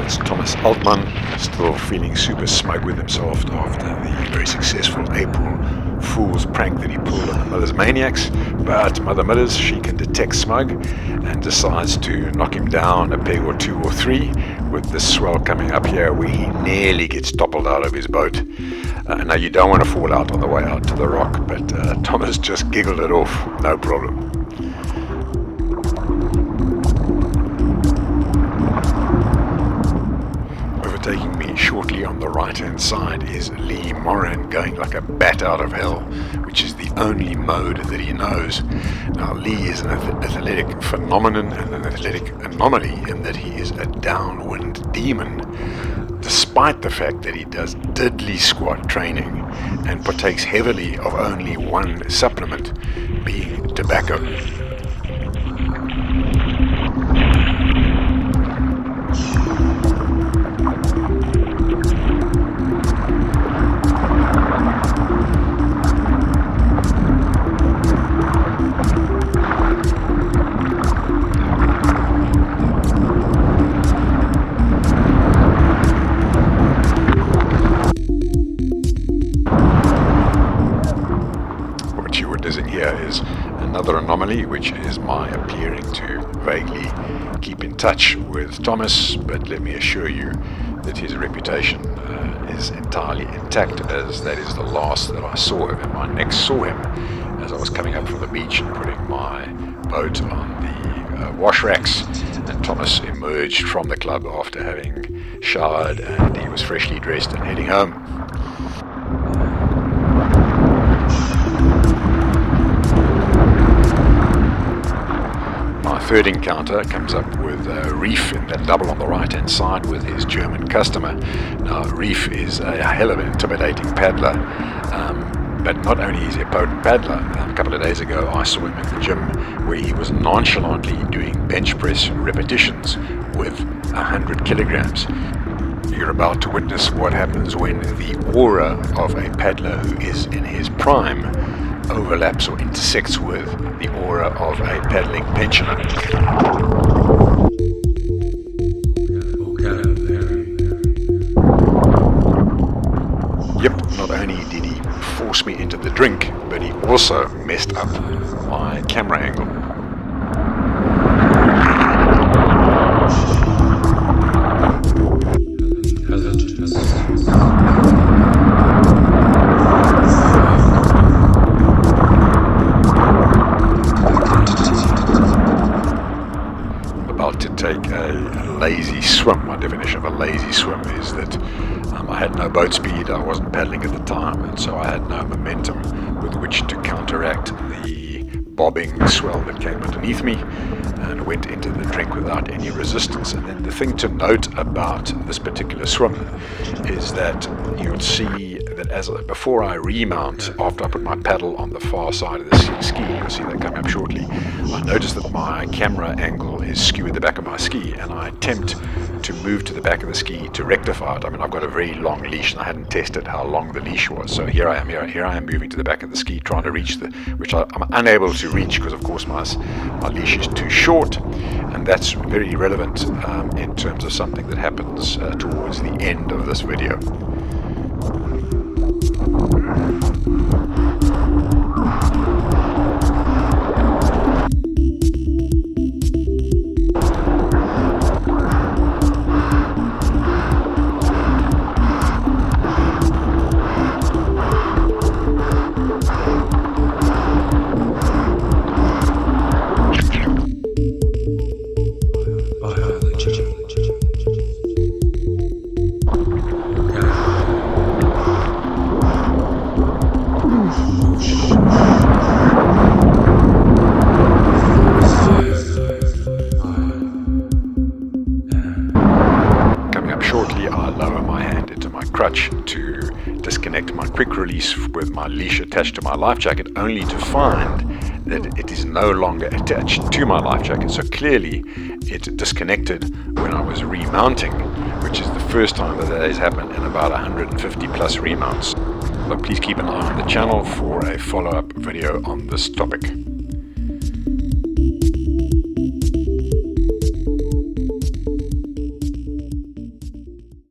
That's Thomas Altman, still feeling super smug with himself after the very successful April Fool's prank that he pulled on the Miller's Maniacs. But Mother Miller's, she can detect smug and decides to knock him down a peg or two or three with this swell coming up here where he nearly gets toppled out of his boat. Now you don't want to fall out on the way out to the rock, but Thomas just giggled it off, no problem. Overtaking me shortly on the right hand side is Lee Moran, going like a bat out of hell, which is the only mode that he knows. Now Lee is an athletic phenomenon and an athletic anomaly in that he is a downwind demon, despite the fact that he does diddly squat training and partakes heavily of only one supplement, being tobacco. Here is another anomaly, which is my appearing to vaguely keep in touch with Thomas, but let me assure you that his reputation is entirely intact, as that is the last that I saw him, and I next saw him as I was coming up from the beach and putting my boat on the wash racks, and Thomas emerged from the club after having showered and he was freshly dressed and heading home. Third encounter comes up with Reef in that double on the right hand side with his German customer. Now Reef is a hell of an intimidating paddler, but not only is he a potent paddler. A couple of days ago I saw him at the gym where he was nonchalantly doing bench press repetitions with 100 kilograms. You're about to witness what happens when the aura of a paddler who is in his prime overlaps or intersects with the aura of a paddling pensioner. Yep, not only did he force me into the drink, but he also messed up my camera angle. To take a lazy swim. My definition of a lazy swim is that I had no boat speed, I wasn't paddling at the time, and so I had no momentum with which to counteract the bobbing swell that came underneath me, and went into the drink without any resistance. And then the thing to note about this particular swim is that you'll see that before I remount, after I put my paddle on the far side of the ski, you'll see that coming up shortly, I notice that my camera angle is skewed the back of my ski, and I attempt to move to the back of the ski to rectify it. I mean, I've got a very long leash and I hadn't tested how long the leash was, so here I am moving to the back of the ski, trying to reach which I'm unable to reach because of course my leash is too short, and that's very relevant in terms of something that happens towards the end of this video. Crutch to disconnect my quick release with my leash attached to my life jacket, only to find that it is no longer attached to my life jacket. So clearly it disconnected when I was remounting, which is the first time that has happened in about 150 plus remounts. So please keep an eye on the channel for a follow-up video on this topic.